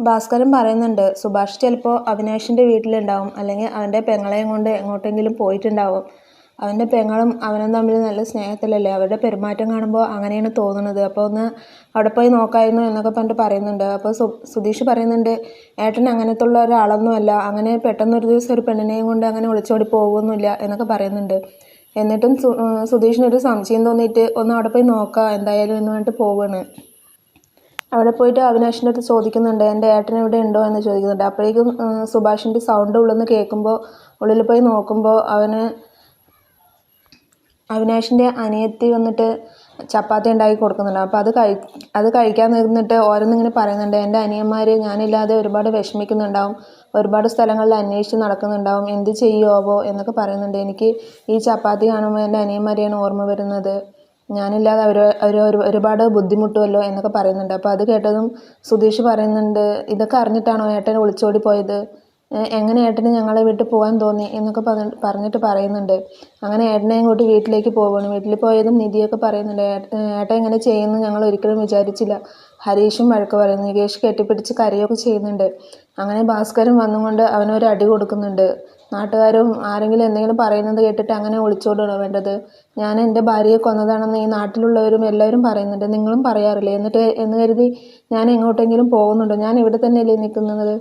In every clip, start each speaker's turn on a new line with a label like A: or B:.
A: ഭാസ്കരൻ പറയുന്നുണ്ട് സുഭാഷ് ചിലപ്പോൾ അവിനാഷിൻ്റെ വീട്ടിലുണ്ടാവും, അല്ലെങ്കിൽ അവൻ്റെ പെങ്ങളെയും കൊണ്ട് എങ്ങോട്ടെങ്കിലും പോയിട്ടുണ്ടാവും. അവൻ്റെ പെങ്ങളും അവനും തമ്മിൽ നല്ല സ്നേഹത്തിലല്ലേ, അവരുടെ പെരുമാറ്റം കാണുമ്പോൾ അങ്ങനെയാണ് തോന്നുന്നത്. അപ്പോൾ ഒന്ന് അവിടെ പോയി നോക്കായിരുന്നു എന്നൊക്കെ പറഞ്ഞിട്ട് പറയുന്നുണ്ട്. അപ്പോൾ സുധീഷ് പറയുന്നുണ്ട് ഏട്ടൻ അങ്ങനത്തെ ഉള്ള ഒരാളൊന്നുമല്ല, അങ്ങനെ പെട്ടെന്നൊരു ദിവസം ഒരു പെണ്ണിനെയും കൊണ്ട് അങ്ങനെ ഒളിച്ചോടി പോകുന്നില്ല എന്നൊക്കെ പറയുന്നുണ്ട്. എന്നിട്ടും സുധീഷിനൊരു സംശയം തോന്നിയിട്ട് ഒന്ന് അവിടെ പോയി നോക്കാം എന്തായാലും എന്ന് പറഞ്ഞിട്ട് പോവുകയാണ്. അവിടെ പോയിട്ട് അവിനാഷിൻ്റെ അടുത്ത് ചോദിക്കുന്നുണ്ട് എൻ്റെ ഏട്ടൻ ഇവിടെ ഉണ്ടോ എന്ന് ചോദിക്കുന്നുണ്ട്. അപ്പോഴേക്കും സുഭാഷിൻ്റെ സൗണ്ട് ഉള്ളിൽ നിന്ന് കേൾക്കുമ്പോൾ ഉള്ളിൽ പോയി നോക്കുമ്പോൾ അവിനാഷിൻ്റെ അനിയത്തി വന്നിട്ട് ചപ്പാത്തി ഉണ്ടാക്കി കൊടുക്കുന്നുണ്ട്. അപ്പോൾ അത് കഴിക്കാൻ നിന്നിട്ട് ഓരോന്നിങ്ങനെ പറയുന്നുണ്ട് എൻ്റെ അനിയന്മാർ ഞാനില്ലാതെ ഒരുപാട് വിഷമിക്കുന്നുണ്ടാവും, ഒരുപാട് സ്ഥലങ്ങളിൽ അന്വേഷിച്ച് നടക്കുന്നുണ്ടാവും, എന്ത് ചെയ്യുമോ എന്നൊക്കെ പറയുന്നുണ്ട്. എനിക്ക് ഈ ചപ്പാത്തി കാണുമ്പോൾ എൻ്റെ അനിയന്മാരെയാണ് ഓർമ്മ വരുന്നത്, ഞാനില്ലാതെ അവർ ഒരുപാട് ബുദ്ധിമുട്ടുമല്ലോ എന്നൊക്കെ പറയുന്നുണ്ട്. അപ്പോൾ അത് കേട്ടതും സുധീഷ് പറയുന്നുണ്ട് ഇതൊക്കെ അറിഞ്ഞിട്ടാണോ ഏട്ടൻ ഒളിച്ചോടി പോയത്, എങ്ങനെ ഏട്ടന് ഞങ്ങളെ വിട്ട് പോകാൻ തോന്നി എന്നൊക്കെ പറഞ്ഞിട്ട് പറയുന്നുണ്ട്. അങ്ങനെ ഏട്ടനെയും കൂട്ടി വീട്ടിലേക്ക് പോവുകയാണ്. വീട്ടിൽ പോയതും നിധിയൊക്കെ പറയുന്നുണ്ട് ഏട്ടൻ ഇങ്ങനെ ചെയ്യുന്നു ഞങ്ങൾ ഒരിക്കലും വിചാരിച്ചില്ല. ഹരീഷും വഴക്ക് പറയുന്നു, നികേഷ് കെട്ടിപ്പിടിച്ച് കരയൊക്കെ ചെയ്യുന്നുണ്ട്. അങ്ങനെ ഭാസ്കരൻ വന്നുകൊണ്ട് അവനൊരു അടി കൊടുക്കുന്നുണ്ട്. നാട്ടുകാരും ആരെങ്കിലും എന്തെങ്കിലും പറയുന്നത് കേട്ടിട്ട് അങ്ങനെ ഒളിച്ചോടുകയാണോ വേണ്ടത്, ഞാൻ എൻ്റെ ഭാര്യയെ കൊന്നതാണെന്ന് ഈ നാട്ടിലുള്ളവരും എല്ലാവരും പറയുന്നുണ്ട്, നിങ്ങളും പറയാറില്ലേ, എന്ന് കരുതി ഞാൻ എങ്ങോട്ടെങ്കിലും പോകുന്നുണ്ടോ, ഞാൻ ഇവിടെ തന്നെയല്ലേ നിൽക്കുന്നത്,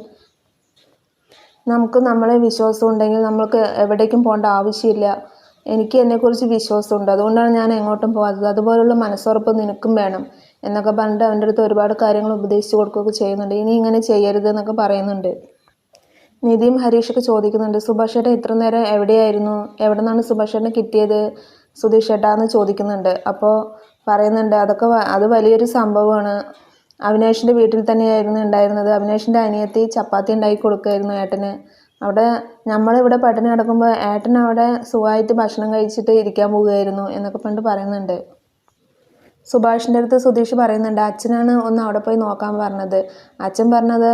A: നമുക്ക് നമ്മളെ വിശ്വാസം ഉണ്ടെങ്കിൽ നമ്മൾക്ക് എവിടേക്കും പോകേണ്ട ആവശ്യമില്ല, എനിക്ക് എന്നെക്കുറിച്ച് വിശ്വാസമുണ്ട്, അതുകൊണ്ടാണ് ഞാൻ എങ്ങോട്ടും പോകാത്തത്, അതുപോലുള്ള മനസ്സുറപ്പ് നിനക്കും വേണം എന്നൊക്കെ പറഞ്ഞിട്ട് അവൻ്റെ അടുത്ത് ഒരുപാട് കാര്യങ്ങൾ ഉപദേശിച്ച് കൊടുക്കുകയൊക്കെ ചെയ്യുന്നുണ്ട്. ഇനി ഇങ്ങനെ ചെയ്യരുത് എന്നൊക്കെ പറയുന്നുണ്ട്. നിധിയും ഹരീഷൊക്കെ ചോദിക്കുന്നുണ്ട് സുഭാഷ് ചേട്ടൻ ഇത്ര നേരം എവിടെയായിരുന്നു, എവിടെ നിന്നാണ് സുഭാഷ് ചേട്ടനെ കിട്ടിയത് സുധീഷ് ചേട്ടാ എന്ന് ചോദിക്കുന്നുണ്ട്. അപ്പോൾ പറയുന്നുണ്ട് അത് വലിയൊരു സംഭവമാണ്, അവിനാഷിൻ്റെ വീട്ടിൽ തന്നെയായിരുന്നു ഉണ്ടായിരുന്നത്, അവിനാഷിൻ്റെ അനിയത്തി ചപ്പാത്തി ഉണ്ടാക്കി കൊടുക്കുമായിരുന്നു ഏട്ടന്, അവിടെ നമ്മളിവിടെ പട്ടിണി കിടക്കുമ്പോൾ ഏട്ടൻ അവിടെ സുഖമായിട്ട് ഭക്ഷണം കഴിച്ചിട്ട് ഇരിക്കാൻ പോവുകയായിരുന്നു എന്നൊക്കെ പറഞ്ഞിട്ട് പറയുന്നുണ്ട്. സുഭാഷിൻ്റെ അടുത്ത് സുധീഷ് പറയുന്നുണ്ട് അച്ഛനാണ് ഒന്ന് അവിടെ പോയി നോക്കാൻ പറഞ്ഞത്, അച്ഛൻ പറഞ്ഞത്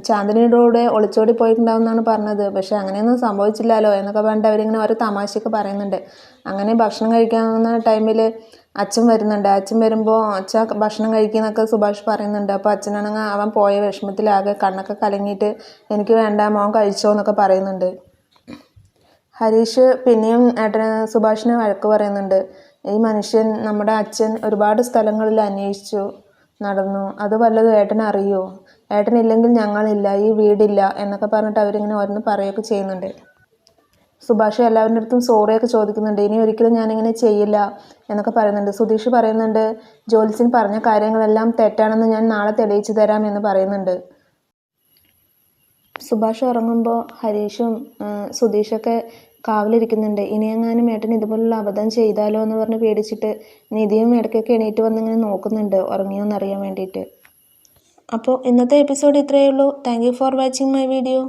A: ചാന്ദിനിയുടെ കൂടെ ഒളിച്ചോടി പോയിട്ടുണ്ടാവും എന്നാണ് പറഞ്ഞത്, പക്ഷെ അങ്ങനെയൊന്നും സംഭവിച്ചില്ലല്ലോ എന്നൊക്കെ പറഞ്ഞിട്ട് അവരിങ്ങനെ ഓരോ തമാശയൊക്കെ പറയുന്നുണ്ട്. അങ്ങനെ ഭക്ഷണം കഴിക്കാവുന്ന ടൈമിൽ അച്ഛൻ വരുന്നുണ്ട്. അച്ഛൻ വരുമ്പോൾ അച്ഛൻ ഭക്ഷണം കഴിക്കുന്നൊക്കെ സുഭാഷ് പറയുന്നുണ്ട്. അപ്പോൾ അച്ഛനാണെങ്കിൽ അവൻ പോയ വിഷമത്തിലാകെ കണ്ണൊക്കെ കലങ്ങിയിട്ട് എനിക്ക് വേണ്ട മോൻ കഴിച്ചോ എന്നൊക്കെ പറയുന്നുണ്ട്. ഹരീഷ് പിന്നെയും സുഭാഷിനെ വഴക്ക് പറയുന്നുണ്ട്, ഈ മനുഷ്യൻ നമ്മുടെ അച്ഛൻ ഒരുപാട് സ്ഥലങ്ങളിൽ അന്വേഷിച്ചു നടന്നു, അത് വല്ലതും ഏട്ടൻ അറിയോ, ഏട്ടനില്ലെങ്കിൽ ഞങ്ങളില്ല, ഈ വീടില്ല എന്നൊക്കെ പറഞ്ഞിട്ട് അവരിങ്ങനെ ഓരോന്ന് പറയുകയൊക്കെ ചെയ്യുന്നുണ്ട്. സുഭാഷ് എല്ലാവരുടെ അടുത്തും സോറിയൊക്കെ ചോദിക്കുന്നുണ്ട്, ഇനി ഒരിക്കലും ഞാനിങ്ങനെ ചെയ്യില്ല എന്നൊക്കെ പറയുന്നുണ്ട്. സുധീഷ് പറയുന്നുണ്ട് ജോത്സ്യൻ പറഞ്ഞ കാര്യങ്ങളെല്ലാം തെറ്റാണെന്ന് ഞാൻ നാളെ തെളിയിച്ചു തരാം എന്ന് പറയുന്നുണ്ട്. സുഭാഷ് ഉറങ്ങുമ്പോൾ ഹരീഷും സുധീഷൊക്കെ കാവലിരിക്കുന്നുണ്ട്. ഇനിയെങ്ങാനും ഏട്ടൻ ഇതുപോലുള്ള അബദ്ധം ചെയ്താലോ എന്ന് പറഞ്ഞ് പേടിച്ചിട്ട് നിധിയും ഇടയ്ക്കൊക്കെ എണീറ്റ് വന്നിങ്ങനെ നോക്കുന്നുണ്ട് ഉറങ്ങിയോ എന്നറിയാൻ വേണ്ടിയിട്ട്. അപ്പോൾ ഇന്നത്തെ എപ്പിസോഡ് ഇത്രയേ ഉള്ളൂ. Thank you for watching my video.